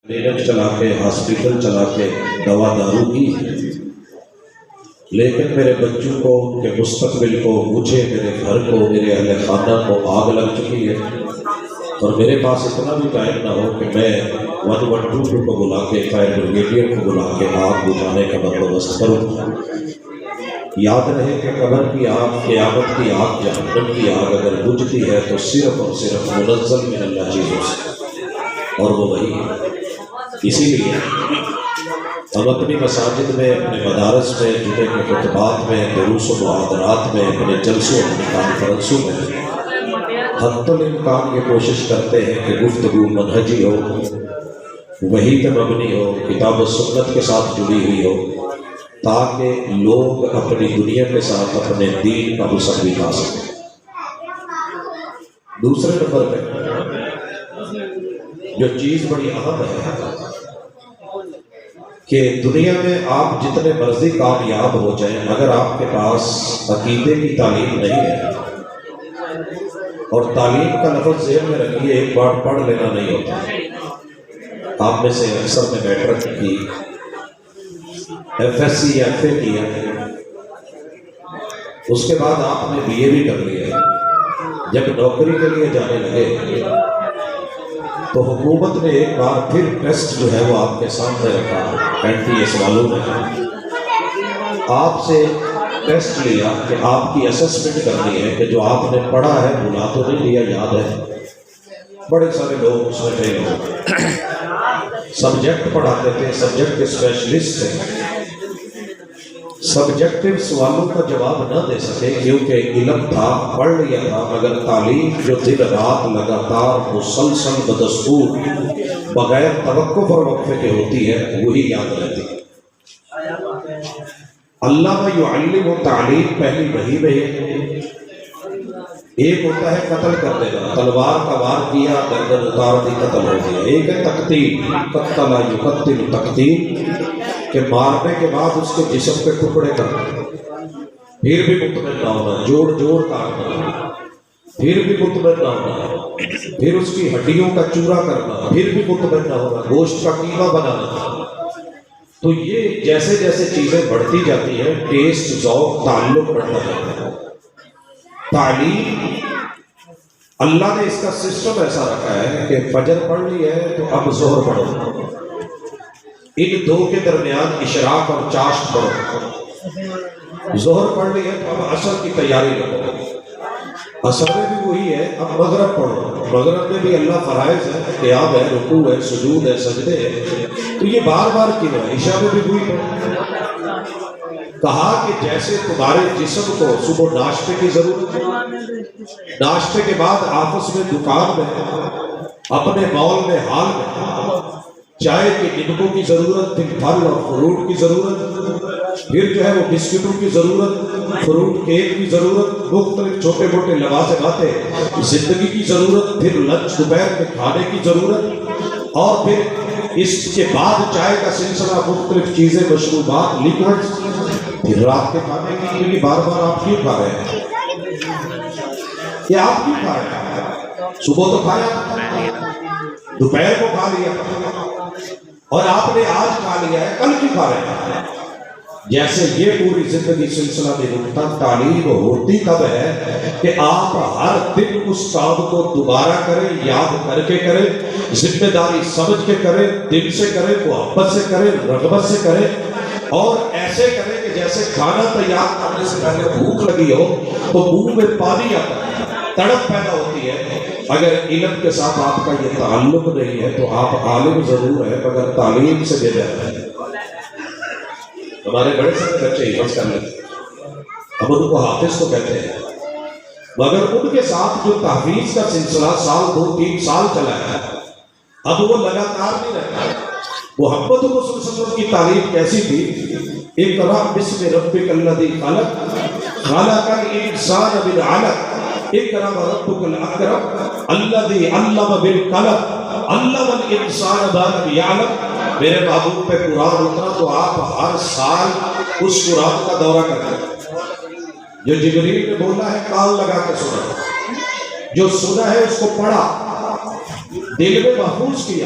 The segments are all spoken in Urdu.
کلینک چلا کے ہاسپٹل چلا کے دوا دارو کی ہے، لیکن میرے بچوں کو، ان کے مستقبل کو، مجھے، میرے گھر کو، میرے اہل خانہ کو آگ لگ چکی ہے، اور میرے پاس اتنا بھی ٹائم نہ ہو کہ میں 112 کو بلا کے، فائر بریگیڈیئر کو بلا کے آگ بجھانے کا بندوبست کروں۔ یاد رہے کہ قبر کی آگ، قیامت کی آگ، جہنم کی آگ اگر بجھتی ہے تو صرف اور صرف منزل من اللہ چیزوں سے، اور وہ وہی ہے۔ اسی لیے ہم اپنی مساجد میں، اپنے مدارس میں، جمعے کے خطبات میں، دروس و محاضرات میں، اپنے جلسوں، اپنے کانفرنسوں میں حتی الامکان یہ کوشش کرتے ہیں کہ گفتگو منہجی ہو، وحی پہ مبنی ہو، کتاب و سنت کے ساتھ جڑی ہوئی ہو، تاکہ لوگ اپنی دنیا کے ساتھ اپنے دین کا حسن بھی پا سکیں۔ دوسرے نمبر پہ جو چیز بڑی اہم ہے کہ دنیا میں آپ جتنے مرضی کامیاب ہو جائیں، اگر آپ کے پاس عقیدے کی تعلیم نہیں ہے، اور تعلیم کا لفظ ذہن میں رکھیے، ایک بار پڑھ لینا نہیں ہوتا۔ آپ میں سے اکثر نے میٹرک کی، ایف ایس سی یا ایف اے کیا، اس کے بعد آپ نے بی اے بھی کر لیا، جب نوکری کے لیے جانے لگے تو حکومت نے ایک بار پھر ٹیسٹ جو ہے وہ آپ کے سامنے رکھا، این ٹی ایس والوں نے آپ سے ٹیسٹ لیا کہ آپ کی اسسمنٹ کرنی ہے کہ جو آپ نے پڑھا ہے بھلا تو نہیں لیا، یاد ہے؟ بڑے سارے لوگ اس میں فیل ہو گئے۔ سبجیکٹ پڑھاتے تھے، سبجیکٹ اسپیشلسٹ تھے، سبجیکٹو سوالوں کا جواب نہ دے سکے کیونکہ علم تھا، پڑھ لیا تھا، مگر تعلیم جو دن رات لگاتار مسلسل بدستور بغیر توقف اور وقفے کے ہوتی ہے وہی یاد رہتی ہے۔ علامہ یعلم و تعلیم پہلی وحی میں ہے۔ ایک ہوتا ہے قتل کر دینا، تلوار کا وار کیا، گردن اتار دی، قتل ہو گیا۔ ایک ہے تقتیل، قتل یقتل تقتیل، کہ مارنے کے بعد اس کے جسم پہ ٹکڑے کرنا، پھر بھی مطمئن نہ ہونا، جوڑ جوڑ کاٹنا، پھر بھی مطمئن نہ ہونا، پھر اس کی ہڈیوں کا چورا کرنا، پھر بھی مطمئن نہ ہونا، گوشت کا قیمہ بنانا۔ تو یہ جیسے جیسے چیزیں بڑھتی جاتی ہیں، ٹیسٹ، ذوق، تعلق بڑھتا جاتا ہے۔ تعلیم، اللہ نے اس کا سسٹم ایسا رکھا ہے کہ فجر پڑھ لی ہے تو اب ظہر پڑھو، ان دو کے درمیان اشراق اور چاشت پڑھو، ظہر پڑھ لی ہے تو اب عصر کی تیاری کرو، عصر میں بھی وہی ہے، اب مغرب پڑھو، مغرب میں بھی اللہ فرائض ہے، قیام ہے، رکوع ہے، سجود ہے، سجدے ہے، تو یہ بار بار کیوں ہے؟ عشاء میں بھی وہی پڑھو۔ کہا کہ جیسے تمہارے جسم کو صبح ناشتے کی ضرورت ہے، ناشتے کے بعد آپس میں دکان میں، اپنے مال میں، ہال میں چائے کے ڈبوں کی ضرورت، پھر پھل اور فروٹ کی ضرورت، پھر جو ہے وہ بسکٹوں کی ضرورت، فروٹ کیک کی ضرورت، مختلف چھوٹے موٹے لوازمات زندگی کی ضرورت، پھر لنچ دوپہر کے کھانے کی ضرورت، اور پھر اس کے بعد چائے کا سلسلہ، مختلف چیزیں، مشروبات، لیکوڈز، پھر رات کے کھانے کی، کیونکہ بار بار آپ کیوں کھا رہے ہیں؟ یہ آپ کیوں کھا رہے ہیں؟ صبح تو کھایا، دوپہر کو کھا لیا، اور آپ نے آج کھا لیا ہے، کل کیوں کھا رہے ہیں؟ جیسے یہ پوری زندگی سلسلہ میں رکتا، تعلیم ہوتی کب ہے کہ آپ ہر دن اس کام کو دوبارہ کریں، یاد کر کے کریں، ذمہ داری سمجھ کے کریں، دل سے کریں، محبت سے کریں، رغبت سے کریں، اور ایسے کریں کہ جیسے کھانا تیار کرنے سے پہلے بھوک لگی ہو تو منہ میں پانی آتا ہے، تڑپ پیدا ہوتی ہے۔ اگر علم کے ساتھ آپ کا یہ تعلق نہیں ہے تو آپ عالم ضرور ہے مگر تعلیم سے بے بہتر ہے۔ ہمارے بڑے سارے بچے حفظ کر لیتے ہیں، ہم ان کو حافظ تو کہتے ہیں، مگر ان کے ساتھ جو تحفیظ کا سلسلہ سال 2-3 سال چلا ہے، اب وہ لگاتار نہیں رہتا۔ محمد صلی اللہ علیہ وسلم کی تعلیم کیسی تھی؟ اقرأ بسم ربک الذی خلق، خلق الانسان من علق، اقرأ وربک الاکرم الذی علم بالقلم، علم الانسان ما لم یعلم۔ میرے محبوب پہ قرآن اترا تو آپ ہر سال اس قرآن کا دورہ کرتے ہیں، جو جبریل نے بولا ہے کان لگا کے سنا، جو سنا ہے اس کو پڑھا، دل میں محفوظ کیا،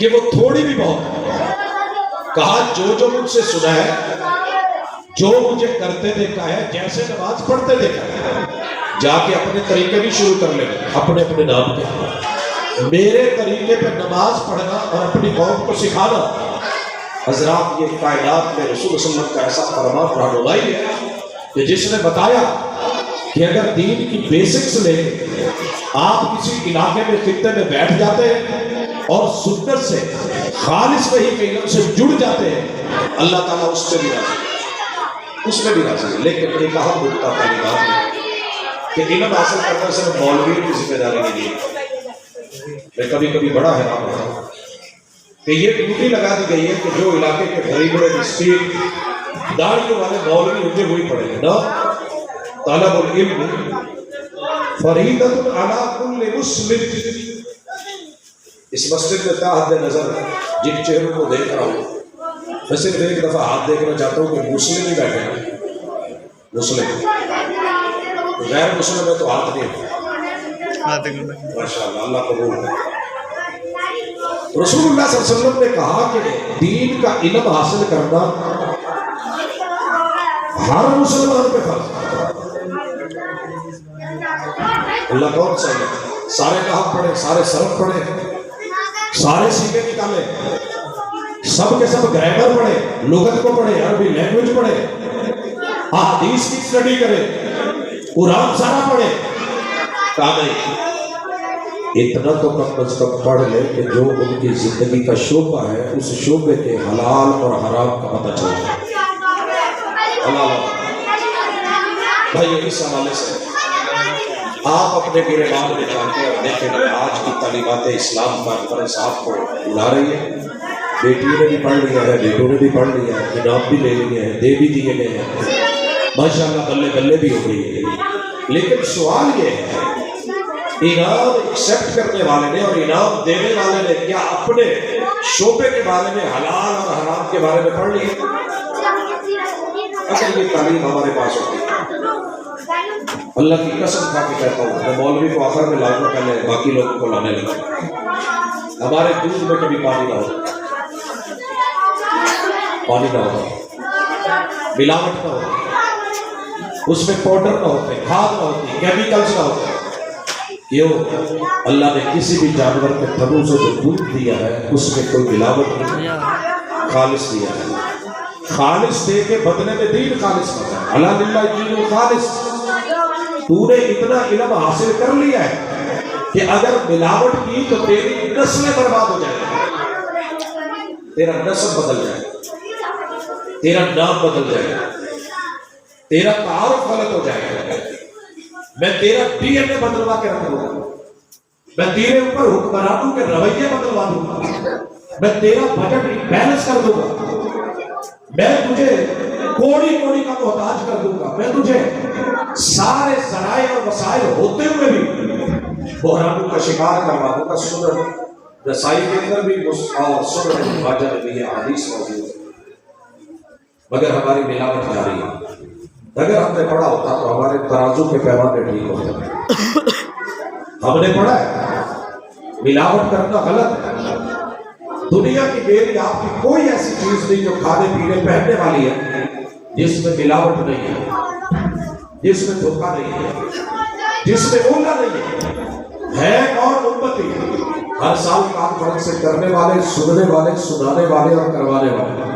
کہ وہ تھوڑی بھی بہت ہے. کہا جو مجھ سے سنا ہے، جو مجھے کرتے دیکھا ہے، جیسے نماز پڑھتے دیکھا ہے، جا کے اپنے طریقے بھی شروع کر لیں اپنے اپنے نام کے. میرے طریقے پہ نماز پڑھنا اور اپنی قوم کو سکھانا. حضرات یہ کائنات میں رسول صلی اللہ علیہ وسلم کا ایسا فرمان رہنمائی ہے کہ جس نے بتایا کہ اگر دین کی بیسکس لے کے آپ کسی علاقے میں خطے میں بیٹھ جاتے ہیں اور سنت سے خالص وحی کے علم سے جڑ جاتے ہیں، اللہ تعالیٰ اس سے بھی راضی ہے، اس میں بھی راضی ہے. لیکن ایک اہم نکتہ پہلی بات ہے کہ علم حاصل کرنا صرف مولوی کی ذمہ داری نہیں ہے. میں کبھی کبھی بڑا حیران ہوتا ہوں کہ یہ ڈیوٹی لگا دی گئی ہے کہ جو علاقے کے بڑے بڑے ڈسٹرکٹ داڑھیوں والے مولوی ہوتے ہوئی پڑھیں گے نا. طالب العلم فریضۃ علی کل مسلم. اس مسجد میں تا حد نظر جن چہروں کو دیکھ رہا ہوں، میں صرف ایک دفعہ ہاتھ دیکھنا چاہتا ہوں کہ مسلم ہی بیٹھے ہیں. مسلم، غیر مسلم ہے تو ہاتھ نہیں. ماشاء اللہ، اللہ قبول ہے. رسول اللہ صلی اللہ علیہ وسلم نے کہا کہ دین کا علم حاصل کرنا ہر مسلمان پہ فرض ہے. اللہ کون سا ہے؟ سارے نحو پڑھے، سارے صرف پڑھے، سارے سیکھے نکالے، سب کے سب گرامر پڑھے، لغت کو پڑھے، عربی لینگویج پڑھے، احادیث کی اسٹڈی کرے، قرآن سارا پڑھے. کہا نہیں، اتنا تو کم از کم پڑھ لے کہ جو ان کی زندگی کا شعبہ ہے اس شعبے کے حلال اور حرام کا پتہ چلے. بھائی اس حوالے سے آپ اپنے گربان میں جانتے اور دیکھیں کہ آج کی تعلیمات اسلام کانفرنس آپ کو بلا رہی ہے. بیٹیوں نے بھی پڑھ لیا ہے، بیٹوں نے بھی پڑھ لیا ہے، انعام بھی لے لیے ہیں، دے بھی دیے گئے ہیں، ماشاءاللہ بلے بلے بھی ہو گئی ہے. لیکن سوال یہ ہے، انعام ایکسپٹ کرنے والے نے اور انعام دینے والے نے کیا اپنے شعبے کے بارے میں حلال اور حرام کے بارے میں پڑھ لیے؟ اگر یہ تعلیم ہمارے پاس ہوتی ہے، اللہ کی قسم کھا کے کہتا ہوں، میں مولوی کو آخر میں لاؤں گا، پہلے باقی لوگوں کو لانے لگا. ہمارے دودھ میں کبھی پانی نہ ہو، پانی نہ ہو، ملاوٹ نہ ہو، اس میں پاؤڈر نہ ہوتے، کھاد نہ ہوتی، کیمیکلز نہ ہوتے. کیوں؟ اللہ نے کسی بھی جانور کے تھنوں سے جو دودھ دیا ہے اس میں کوئی ملاوٹ نہیں، خالص دیا ہے. خالص دے کے بدلے میں دین خالص کرتا ہے. اللہ للہ دین خالص. تو نے اتنا علم حاصل کر لیا ہے کہ اگر ملاوٹ کی تو تیری نسلیں برباد ہو جائے، تیرا نسب بدل جائے، تیرا نام بدل جائے، تیرا تعارف غلط ہو جائے. میں تیرا ڈی این اے بدلوا کے رکھ دوں گا، میں تیرے اوپر حکمرانوں کے رویے بدلوا دوں گا، میں تیرا بجٹ بیلنس کر دوں گا، میں تجھے کوڑی کوڑی کا محتاج کر دوں گا، میں تجھے سارے ذرائع اور وسائل ہوتے ہوئے بھی بحرانوں کا شکار کروا دوں گا. سنن نسائی کے اندر بھی اور سنن ماجہ میں بھی حدیث موجود ہے. مگر ہماری ملاوٹ جاری ہے. اگر ہم نے پڑھا ہوتا تو ہمارے ترازو کے پیمانے ٹھیک ہوتے. ہم نے پڑھا ہے ملاوٹ کرنا غلط ہے. دنیا کی میری آپ کی کوئی ایسی چیز نہیں جو کھانے پینے پہننے والی ہے جس میں ملاوٹ نہیں ہے، جس میں دھوکہ نہیں ہے، جس میں اولا نہیں ہے. کون امتی؟ ہر سال کانفرنس سے کرنے والے، سننے والے، سنانے والے اور کروانے والے.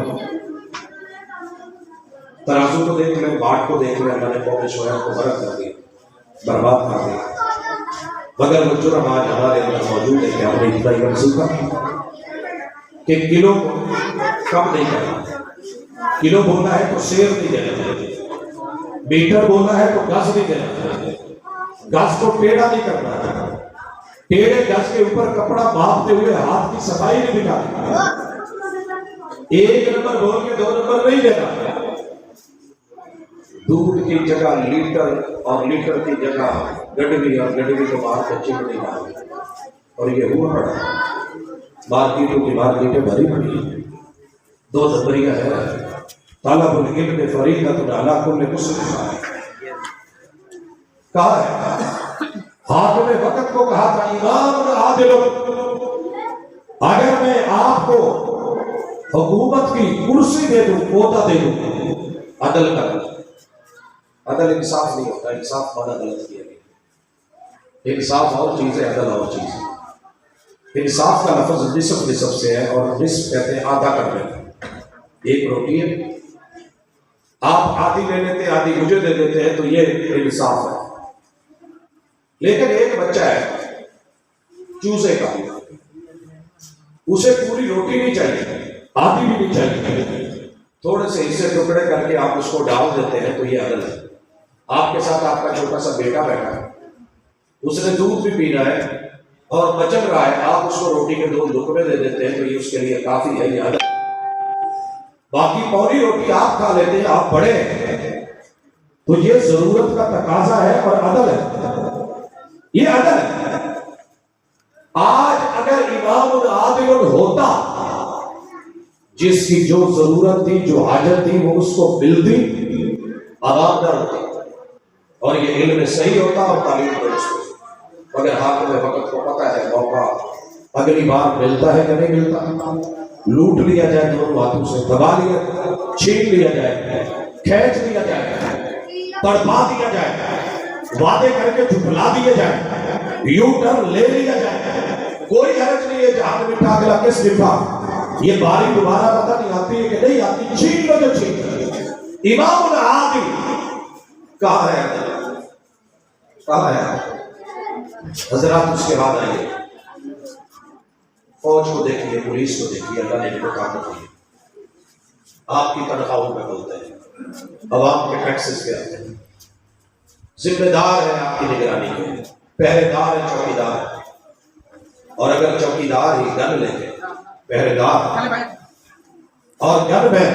ترازو کو دیکھ لیں، باٹ کو دیکھ لیں، اللہ نے قوم شعیب کو غرق کر دیا، برباد کر دیا. مگر وہ جرم آج ہمارے اندر موجود ہے کہ ہم نے اتنا علم سیکھا کہ کلو کم نہیں کرنا. کلو بولنا ہے تو شیر نہیں دینا، میٹر بولنا ہے تو گز نہیں دینا، گز کو ٹیڑھا نہیں کرنا، ٹیڑھے گز کے اوپر کپڑا باندھتے ہوئے ہاتھ کی صفائی نہیں بگاڑی. ایک نمبر بول کے 2 نمبر نہیں دینا. دودھ کی جگہ لیٹر اور لیٹر کی جگہ گڈوی اور گڈوی کو باہر سے چمڑی مارے. اور یہ ہوا پڑا مارکیٹوں کی مارکیٹیں بھری پڑی ہیں. 2 نمبریہ ہے. طالب العلم فریضۃ علی کل مسلم کہا ہے. حاکم وقت کو کہا تھا امام عادل، اگر میں آپ کو حکومت کی کرسی دے دوں، عہدہ دے دوں، عدل کر دوں، عدل انصاف نہیں ہوتا، انصاف مانا غلط کیا گیا، انصاف اور چیز ہے، عدل اور چیز ہے۔ انصاف کا لفظ نصف سے ہے، اور نصف کہتے ہیں آدھا کر دیتے، ایک روٹی ہے، آپ آدھی لے لیتے آدھی مجھے دے دیتے ہیں تو یہ انصاف ہے۔ لیکن ایک بچہ ہے چوزے کا، اسے پوری روٹی نہیں چاہیے، آدھی بھی نہیں چاہیے، تھوڑے سے حصے ٹکڑے کر کے آپ اس کو ڈال دیتے ہیں تو یہ عدل ہے۔ آپ کے ساتھ آپ کا چھوٹا سا بیٹا بیٹھا ہے، اس نے دودھ بھی پینا ہے اور بچل رہا ہے، آپ اس کو روٹی کے 2 لقمے دے دیتے ہیں تو یہ اس کے لیے کافی ہے، یہ عدل۔ باقی پوری روٹی آپ کھا لیتے ہیں، آپ بڑے ہیں، تو یہ ضرورت کا تقاضا ہے اور عدل ہے، یہ عدل ہے۔ آج اگر امام عادل ہوتا، جس کی جو ضرورت تھی، جو حاجت تھی، وہ اس کو ملتی، آرام دار ہوتا، اور یہ علم صحیح ہوتا اور تعلیم درست ہوتی، مگر حاکم وقت کو پتہ ہے موقع اگلی بار ملتا ہے کہ نہیں ملتا، لوٹ لیا جائے دونوں ہاتھوں سے، دبا لیا، چھین لیا جائے، کھینچ لیا جائے، تڑپا دیا جائے، وعدے کر کے جھٹلا دیے جائے، یو ٹرن لے لیا جائے، کوئی حرج نہیں ہے، جہاں مٹھا اگلا کس مٹھا، یہ باری دوبارہ پتہ نہیں آتی ہے کہ نہیں آتی، چھین لو جو چھین لو۔ امام العادل کہاں ہے؟ کہاں ہے؟ حضرات اس کے بعد آئیے، فوج کو دیکھیے، پولیس کو دیکھیے، اللہ نے ان کو طاقت دی، آپ کی تنخواہوں پہ بولتے ہیں، عوام کے ٹیکسز پہ آتے ہیں، ذمہ دار ہے آپ کی نگرانی کے، پہرے دار ہے، چوکیدار ہے، اور اگر چوکیدار ہی گن لے کے پہرے دار اور گن میں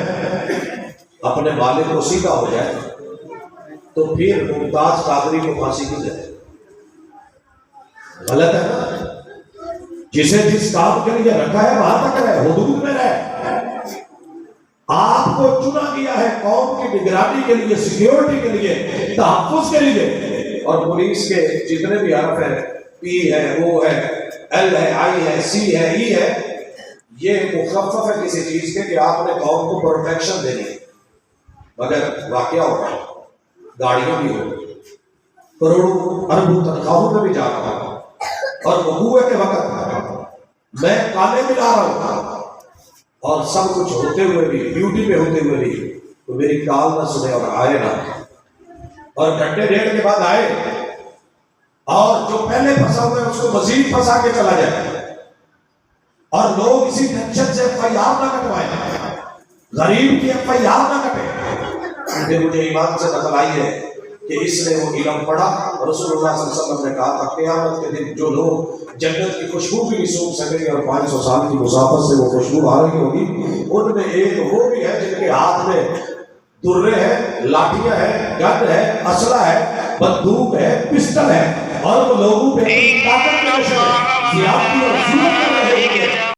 اپنے مالک کو سیدھا ہو جائے تو پھر ممتاز قادری کو پھانسی کی دے، غلط ہے نا؟ جسے جس کام کے لیے رکھا ہے وہاں تک رہے، حدود میں رہے، آپ کو چنا گیا ہے قوم کی نگرانی کے لیے، سیکیورٹی کے لیے، تحفظ کے لیے، اور پولیس کے جتنے بھی حرف ہیں، پی ہے، او ہے، ایل ہے، آئی ہے، سی ہے، ای ہے، یہ مخفف ہے کسی چیز کے کہ آپ نے قوم کو پروٹیکشن دینی ہے، مگر واقعہ ہوگا، گاڑیوں بھی ہو، کروڑوں اربوں تنخواہوں میں بھی جا رہا ہوں، اور وقوع کے وقت میں کانے ملا رہا ہوں، اور سب کچھ ہوتے ہوئے بھی، ڈیوٹی پہ ہوتے ہوئے بھی، تو میری کال نہ سنے اور آئے نہ، اور گھنٹے ڈیڑھ کے بعد آئے، اور جو پہلے پھنسا ہوئے اس کو مزید پھنسا کے چلا جائے، اور لوگ اسی ٹینشن سے ایف آئی آر نہ کٹوائے، غریب کی ایف آئی آر نہ کٹے۔ پھر مجھے ایمان سے نقل آئی ہے کہ اس نے وہ علم پڑھا، رسول اللہ صلی اللہ علیہ وسلم نے کہا تھا قیامت کے دن جو لوگ جنت کی خوشبو بھی نہیں سونگھ سکیں گے اور 500 سال کی مسافت سے وہ خوشبو آ رہی ہوگی، ان میں ایک وہ بھی ہے جن کے ہاتھ میں درے ہیں، لاٹھیاں ہیں، گن ہے، اسلحہ ہے، بندوق ہے، پسٹل ہے، اور وہ لوگوں پہ طاقت کے نشے میں زیادتی اور ظلم کر رہے ہیں۔